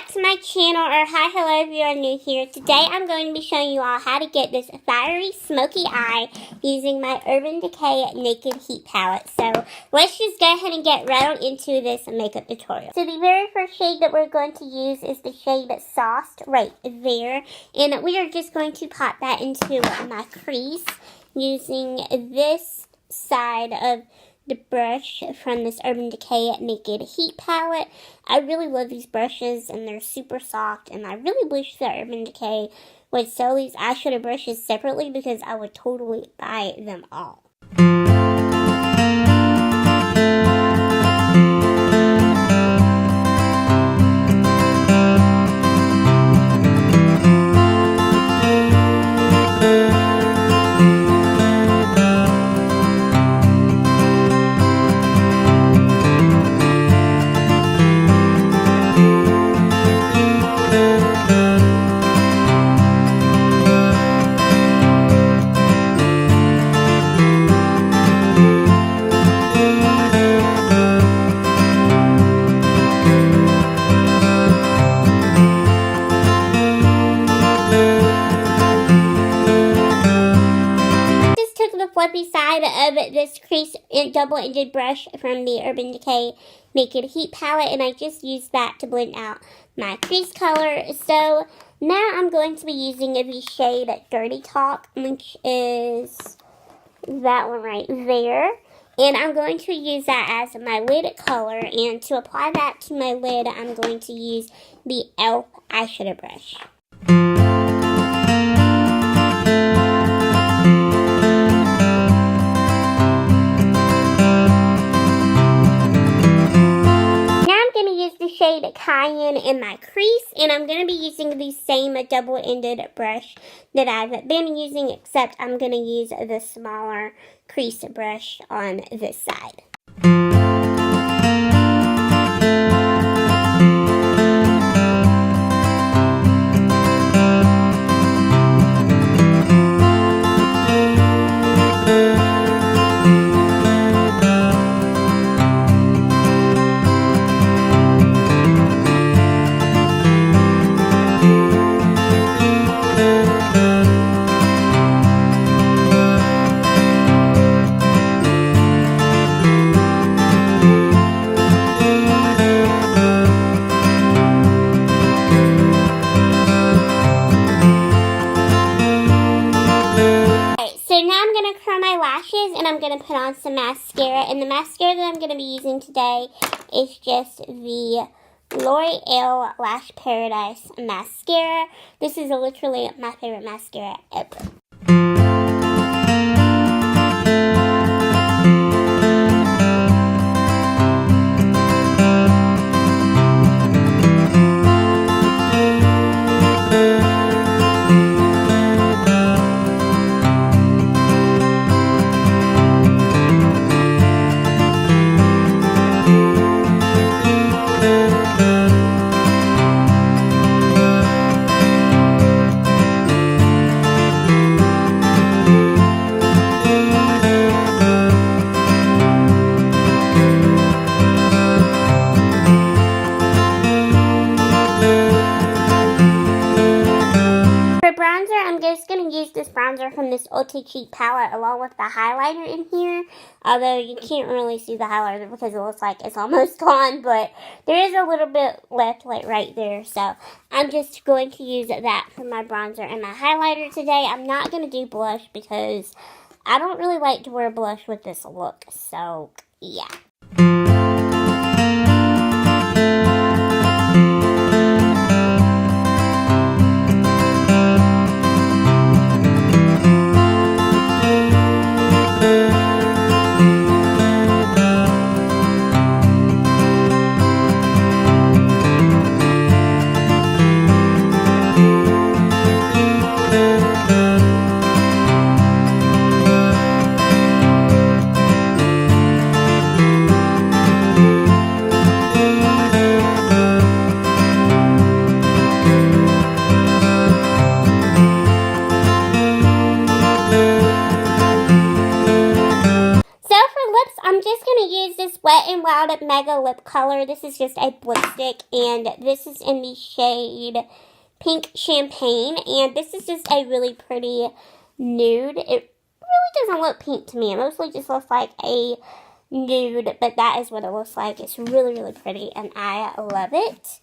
back to my channel, or hi, hello if you are new here. Today I'm going to be showing you all how to get this fiery smoky eye using my Urban Decay Naked Heat Palette. So let's just go ahead and get right on into this makeup tutorial. So the very first shade that we're going to use is the shade Sauced right there. And we are just going to pop that into my crease using this side of the brush from this Urban Decay Naked Heat Palette. I really love these brushes and they're super soft, and I really wish that Urban Decay would sell these eyeshadow brushes separately because I would totally buy them all. Flippy side of this crease double-ended brush from the Urban Decay Naked Heat Palette, and I just used that to blend out my crease color. So now I'm going to be using the shade Dirty Talk, which is that one right there. And I'm going to use that as my lid color, and to apply that to my lid, I'm going to use the e.l.f. eyeshadow brush. Shade Cayenne in my crease, and I'm going to be using the same double-ended brush that I've been using, except I'm going to use the smaller crease brush on this side. And I'm going to put on some mascara, and the mascara that I'm going to be using today is just the L'Oreal Lash Paradise mascara. This is literally my favorite mascara ever. I'm just going to use this bronzer from this Ulta cheek palette along with the highlighter in here. Although you can't really see the highlighter because it looks like it's almost gone, but there is a little bit left like right there. So I'm just going to use that for my bronzer and my highlighter today. I'm not going to do blush because I don't really like to wear blush with this look. So yeah. Mega Lip Color. This is just a lipstick, and this is in the shade Pink Champagne, and this is just a really pretty nude. It really doesn't look pink to me. It mostly just looks like a nude, but that is what it looks like. It's really, really pretty, and I love it.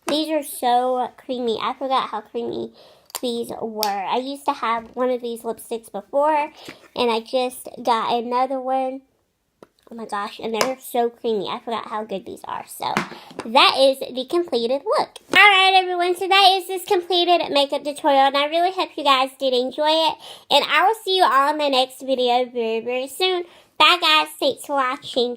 These are so creamy. I forgot how creamy these were. I used to have one of these lipsticks before, and I just got another one. Oh my gosh, and they're so creamy. I forgot how good these are. So, that is the completed look. Alright everyone, so that is this completed makeup tutorial, and I really hope you guys did enjoy it. And I will see you all in my next video very, very soon. Bye guys, thanks for watching.